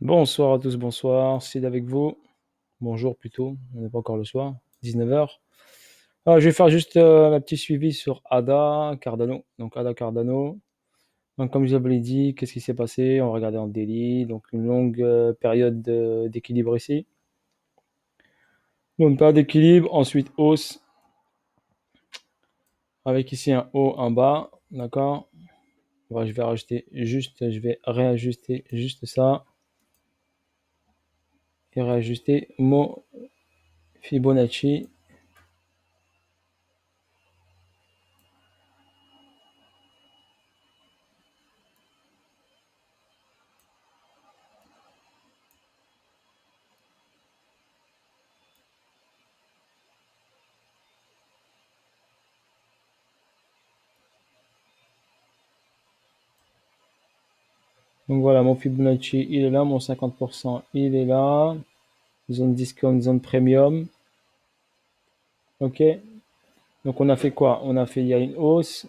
Bonsoir à tous, bonsoir, c'est avec vous. Bonjour plutôt, on n'est pas encore le soir, 19h. Je vais faire juste un petit suivi sur Ada Cardano. Donc Ada Cardano. Donc comme je vous l'ai dit, qu'est-ce qui s'est passé? On va regarder en daily. Donc une longue période d'équilibre ici. Donc période d'équilibre, ensuite hausse avec ici un haut, un bas, d'accord? Je vais réajuster juste ça et réajuster mon Fibonacci. Donc voilà, mon Fibonacci, il est là, mon 50%, il est là. Zone discount, zone premium. Ok. Donc on a fait quoi? On a fait, il y a une hausse.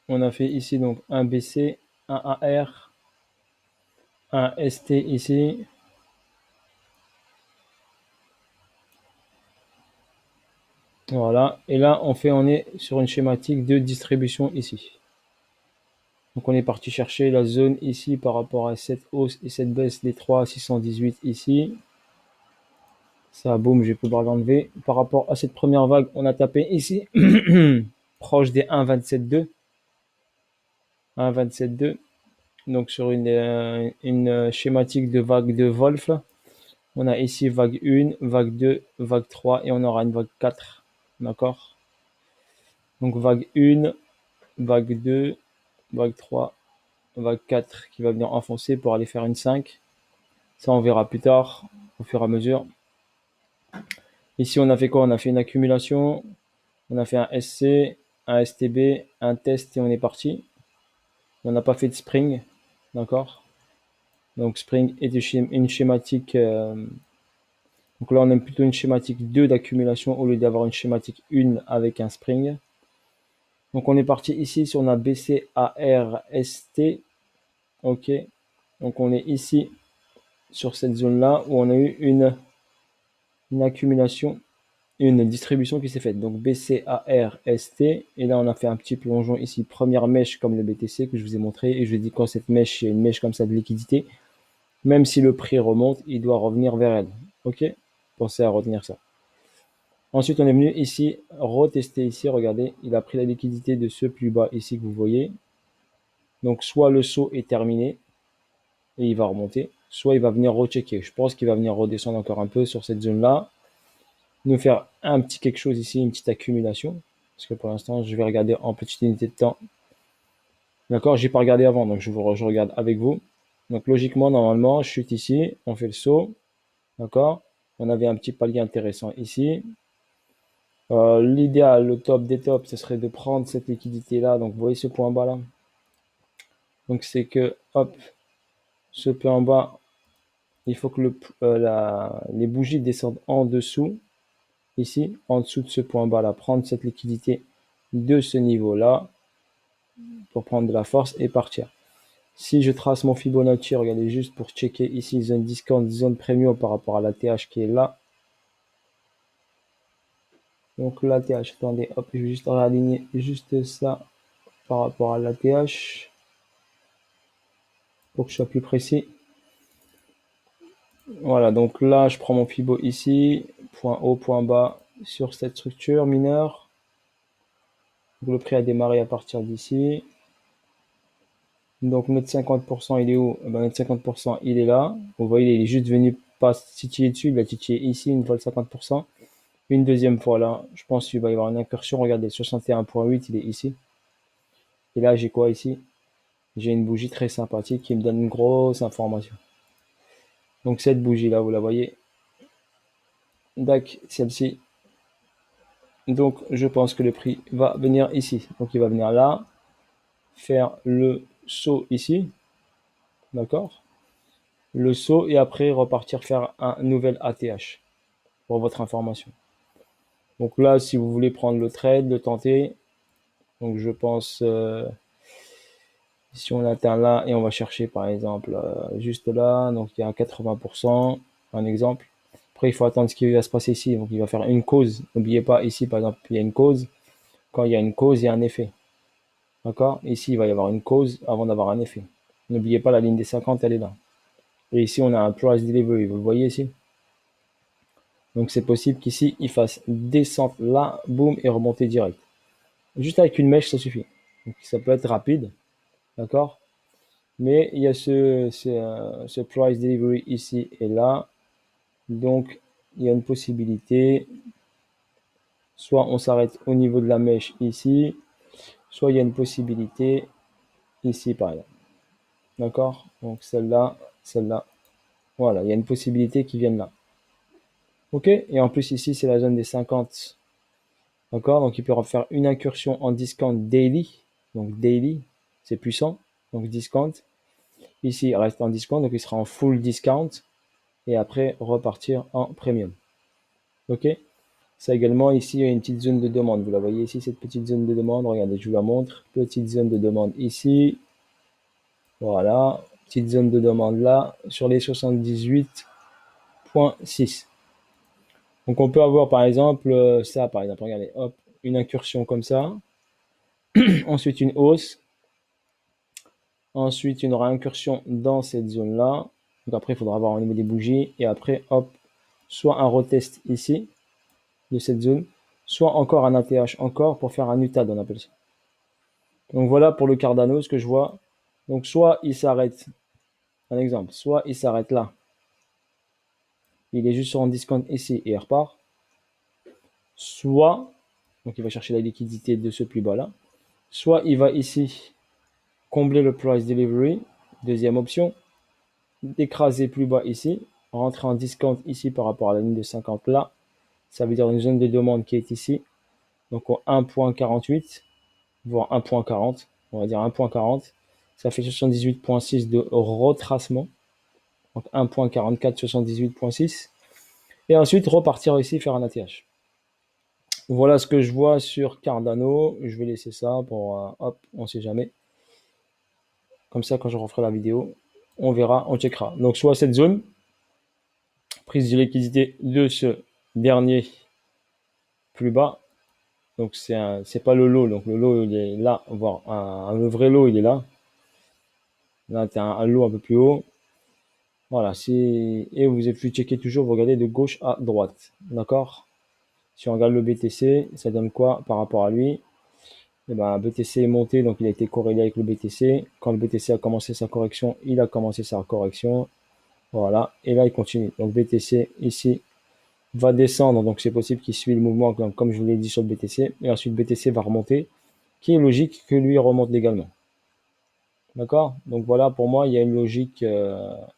On a fait ici donc un BC, un AR, un ST ici. Voilà. Et là, on est sur une schématique de distribution ici. Donc on est parti chercher la zone ici par rapport à cette hausse et cette baisse des 3,618 ici. Ça, boum, je vais pouvoir l'enlever. Par rapport à cette première vague, on a tapé ici, proche des 1,27,2. 1,27,2. Donc sur une schématique de vague de Wolf, on a ici vague 1, vague 2, vague 3 et on aura une vague 4. D'accord? Donc vague 1, vague 2, vague 3, vague 4 qui va venir enfoncer pour aller faire une 5. Ça on verra plus tard, au fur et à mesure. Ici on a fait quoi? On a fait une accumulation, on a fait un SC, un STB, un test et on est parti. On n'a pas fait de spring, d'accord? Donc spring est une schématique donc là, on a plutôt une schématique 2 d'accumulation au lieu d'avoir une schématique 1 avec un spring. Donc on est parti ici sur a BC ARST. Ok. Donc on est ici sur cette zone-là où on a eu une accumulation, une distribution qui s'est faite. Donc BC ARST. Et là, on a fait un petit plongeon ici. Première mèche comme le BTC que je vous ai montré. Et je vous ai dit quand cette mèche, il y a une mèche comme ça de liquidité, même si le prix remonte, il doit revenir vers elle. Ok. Pensez à retenir ça. Ensuite, on est venu ici, retester ici, regardez, il a pris la liquidité de ce plus bas ici que vous voyez. Donc, soit le saut est terminé et il va remonter, soit il va venir rechecker. Je pense qu'il va venir redescendre encore un peu sur cette zone-là, nous faire un petit quelque chose ici, une petite accumulation. Parce que pour l'instant, je vais regarder en petite unité de temps. D'accord, j'ai pas regardé avant, donc je regarde avec vous. Donc, logiquement, normalement, je chute ici, on fait le saut. D'accord, on avait un petit palier intéressant ici. L'idéal, le top des tops, ce serait de prendre cette liquidité-là. Donc, vous voyez ce point bas là. Donc, c'est que, hop, ce point en bas, il faut que les bougies descendent en dessous, ici, en dessous de ce point bas là. Prendre cette liquidité de ce niveau-là pour prendre de la force et partir. Si je trace mon Fibonacci, regardez juste pour checker ici, zone discount, zone premium par rapport à la TH qui est là. Donc, la TH, attendez, hop, je vais juste réaligner juste ça par rapport à la TH. Pour que je sois plus précis. Voilà, donc là, je prends mon Fibo ici, point haut, point bas, sur cette structure mineure. Donc le prix a démarré à partir d'ici. Donc notre 50%, il est où? Eh ben, notre 50%, il est là. Vous voyez, il est juste venu pas titiller dessus, il a titillé ici une fois le 50%. Une deuxième fois là, je pense qu'il va y avoir une incursion. Regardez, 61,8, il est ici. Et là, j'ai quoi ici? J'ai une bougie très sympathique qui me donne une grosse information. Donc cette bougie là, vous la voyez? Dac, celle-ci. Donc, je pense que le prix va venir ici. Donc, il va venir là, faire le saut ici. D'accord? Le saut et après repartir faire un nouvel ATH pour votre information. Donc là, si vous voulez prendre le trade, le tenter, donc je pense Si on atteint là et on va chercher par exemple juste là, donc il y a 80%, un exemple. Après, il faut attendre ce qui va se passer ici. Donc il va faire une cause. N'oubliez pas, ici par exemple, il y a une cause. Quand il y a une cause, il y a un effet. D'accord? Ici, il va y avoir une cause avant d'avoir un effet. N'oubliez pas, la ligne des 50, elle est là. Et ici, on a un price delivery. Vous le voyez ici? Donc c'est possible qu'ici, il fasse descente là, boum, et remonter direct. Juste avec une mèche, ça suffit. Donc ça peut être rapide. D'accord? Mais il y a ce price delivery ici et là. Donc, il y a une possibilité. Soit on s'arrête au niveau de la mèche ici, soit il y a une possibilité ici par exemple. D'accord? Donc celle-là, celle-là. Voilà, il y a une possibilité qui vienne là. Ok? Et en plus ici, c'est la zone des 50. D'accord? Donc il peut faire une incursion en discount daily. Donc daily, c'est puissant. Donc discount. Ici, il reste en discount, donc il sera en full discount. Et après, repartir en premium. Ok? Ça également, ici, il y a une petite zone de demande. Vous la voyez ici, cette petite zone de demande. Regardez, je vous la montre. Petite zone de demande ici. Voilà. Petite zone de demande là, sur les 78,6. Donc, on peut avoir, par exemple, ça, par exemple. Regardez, hop, une incursion comme ça. Ensuite, une hausse. Ensuite, une réincursion dans cette zone-là. Donc, après, il faudra voir au niveau des bougies. Et après, hop, soit un retest ici, de cette zone, soit encore un ATH encore pour faire un UTAD, on appelle ça. Donc voilà pour le Cardano, ce que je vois. Donc soit il s'arrête, un exemple, soit il s'arrête là. Il est juste sur un discount ici et il repart. Soit, donc il va chercher la liquidité de ce plus bas là. Soit il va ici combler le price delivery, deuxième option, écraser plus bas ici, rentrer en discount ici par rapport à la ligne de 50 là. Ça veut dire une zone de demande qui est ici. Donc au 1.48, voire 1.40, on va dire 1.40. Ça fait 78.6 de retracement. Donc 1.44, 78.6. Et ensuite repartir ici, faire un ATH. Voilà ce que je vois sur Cardano. Je vais laisser ça pour, hop, on sait jamais. Comme ça, quand je referai la vidéo, on verra, on checkera. Donc soit cette zone, prise de liquidité de ce dernier plus bas. Donc c'est pas le lot. Donc le lot il est là, voire le vrai lot il est là. Là, tu as un lot un peu plus haut. Voilà, et vous avez pu checker toujours, vous regardez de gauche à droite. D'accord? Si on regarde le BTC, ça donne quoi par rapport à lui? Eh ben, BTC est monté, donc il a été corrélé avec le BTC. Quand le BTC a commencé sa correction, il a commencé sa correction. Voilà, et là il continue. Donc BTC ici va descendre, donc c'est possible qu'il suive le mouvement comme je vous l'ai dit sur le BTC. Et ensuite BTC va remonter, qui est logique que lui remonte également. D'accord? Donc voilà, pour moi, il y a une logique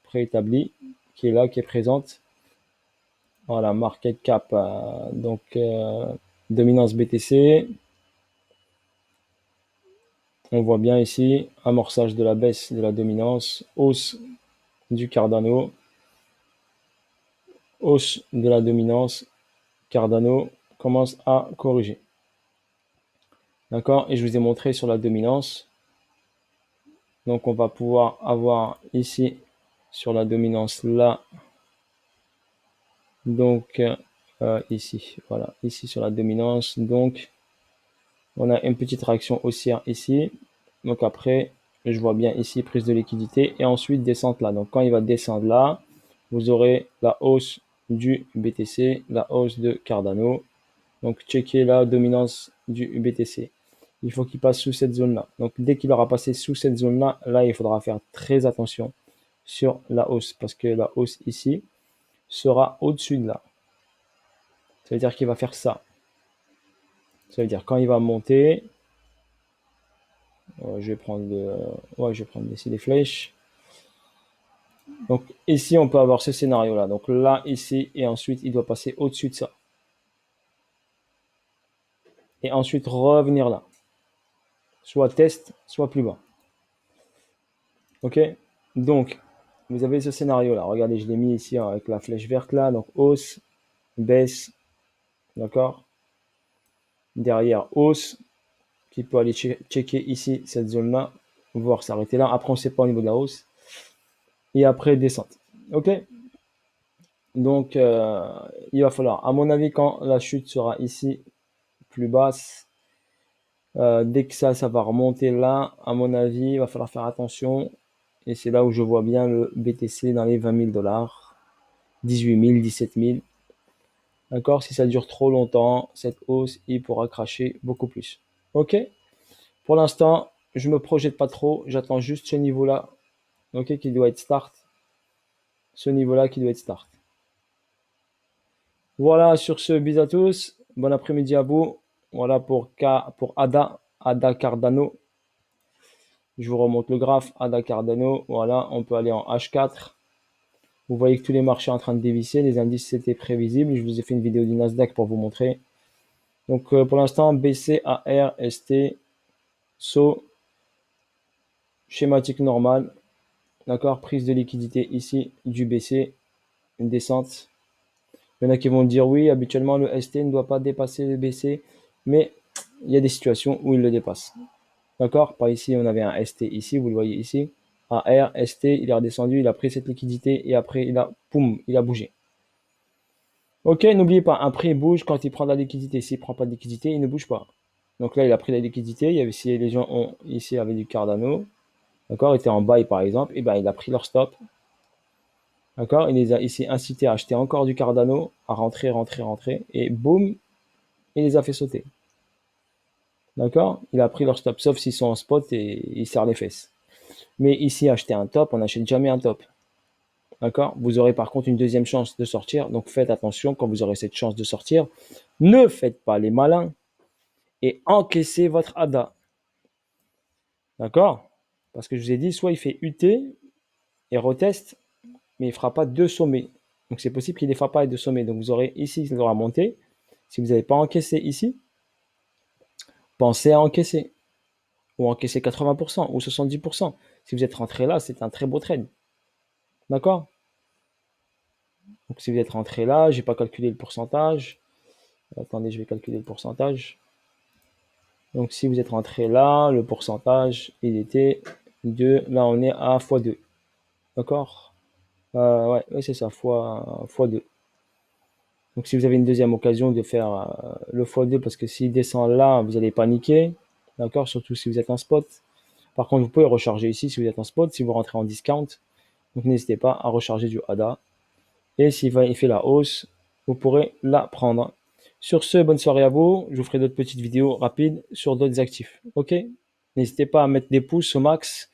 préétablie qui est là, qui est présente. Voilà, market cap, donc dominance BTC. On voit bien ici amorçage de la baisse de la dominance, hausse du Cardano, hausse de la dominance, Cardano commence à corriger. D'accord? Et je vous ai montré sur la dominance. Donc on va pouvoir avoir ici sur la dominance là. Donc ici, voilà, ici sur la dominance. Donc on a une petite réaction haussière ici. Donc après, je vois bien ici prise de liquidité et ensuite descente là. Donc quand il va descendre là, vous aurez la hausse du BTC, la hausse de Cardano. Donc checker la dominance du BTC. Il faut qu'il passe sous cette zone là. Donc dès qu'il aura passé sous cette zone là, là il faudra faire très attention sur la hausse parce que la hausse ici sera au-dessus de là. Ça veut dire qu'il va faire ça. Ça veut dire quand il va monter, je vais prendre ici les flèches. Donc ici, on peut avoir ce scénario-là. Donc là, ici, et ensuite, il doit passer au-dessus de ça. Et ensuite, revenir là. Soit test, soit plus bas. Ok? Donc, vous avez ce scénario-là. Regardez, je l'ai mis ici avec la flèche verte là. Donc hausse, baisse, d'accord? Derrière, hausse, qui peut aller checker ici, cette zone-là. voir s'arrêter là. Après, on ne sait pas au niveau de la hausse. Et après, descente. OK? Donc, il va falloir, à mon avis, quand la chute sera ici, plus basse, dès que ça va remonter là, à mon avis, il va falloir faire attention. Et c'est là où je vois bien le BTC dans les 20 000 dollars, 18 000, 17 000. D'accord? Si ça dure trop longtemps, cette hausse, il pourra cracher beaucoup plus. OK? Pour l'instant, je me projette pas trop. J'attends juste ce niveau-là. OK? Qui doit être start. Ce niveau-là qui doit être start. Voilà, sur ce, bis à tous. Bon après-midi à vous. Voilà pour Ada Cardano. Je vous remonte le graphe, Ada Cardano. Voilà, on peut aller en H4. Vous voyez que tous les marchés sont en train de dévisser. Les indices, c'était prévisible. Je vous ai fait une vidéo du Nasdaq pour vous montrer. Donc, pour l'instant, BC, AR, ST, SO, schématique normal. D'accord? Prise de liquidité ici, du BC, une descente. Il y en a qui vont dire oui, habituellement, le ST ne doit pas dépasser le BC. Mais il y a des situations où il le dépasse. D'accord? Par ici, on avait un ST ici, vous le voyez ici. AR, ST, il est redescendu, il a pris cette liquidité et après, il a bougé. Ok, n'oubliez pas, un prix bouge quand il prend de la liquidité. S'il ne prend pas de liquidité, il ne bouge pas. Donc là, il a pris la liquidité. Il y avait, si les gens ont ici avaient du Cardano, d'accord, étaient en buy par exemple, et ben il a pris leur stop. D'accord, il les a ici incités à acheter encore du Cardano, à rentrer, et boum, il les a fait sauter. D'accord, il a pris leur stop, sauf s'ils sont en spot et ils serrent les fesses. Mais ici, acheter un top, on n'achète jamais un top. D'accord? Vous aurez par contre une deuxième chance de sortir. Donc faites attention quand vous aurez cette chance de sortir. Ne faites pas les malins et encaissez votre ADA. D'accord? Parce que je vous ai dit, soit il fait UT et reteste, mais il ne fera pas deux sommets. Donc c'est possible qu'il ne les fera pas les deux sommets. Donc vous aurez ici, il aura monté. Si vous n'avez pas encaissé ici, pensez à encaisser. Ou encaisser 80% ou 70%. Si vous êtes rentré là, c'est un très beau trade. D'accord? Donc si vous êtes rentré là, je n'ai pas calculé le pourcentage. Attendez, je vais calculer le pourcentage. Donc si vous êtes rentré là, le pourcentage, il était de, là on est à x2. D'accord? Ouais, c'est ça, x2. Donc si vous avez une deuxième occasion de faire le x2, parce que s'il descend là, vous allez paniquer. D'accord? Surtout si vous êtes en spot. Par contre, vous pouvez recharger ici si vous êtes en spot, si vous rentrez en discount. Donc n'hésitez pas à recharger du ADA. Et il fait la hausse, vous pourrez la prendre. Sur ce, bonne soirée à vous. Je vous ferai d'autres petites vidéos rapides sur d'autres actifs. Ok? N'hésitez pas à mettre des pouces au max.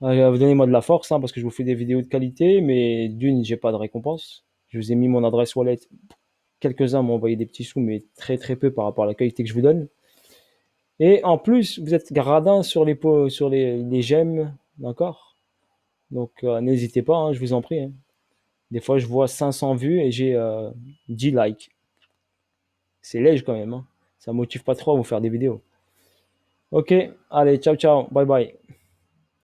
Vous donnez-moi de la force, hein, parce que je vous fais des vidéos de qualité, mais d'une, j'ai pas de récompense. Je vous ai mis mon adresse wallet. Quelques-uns m'ont envoyé des petits sous, mais très très peu par rapport à la qualité que je vous donne. Et en plus, vous êtes gradin sur les j'aime, d'accord? Donc n'hésitez pas, hein, je vous en prie, hein. Des fois, je vois 500 vues et j'ai 10 likes. C'est léger quand même, hein. Ça motive pas trop à vous faire des vidéos. Ok, allez, ciao, ciao, bye bye.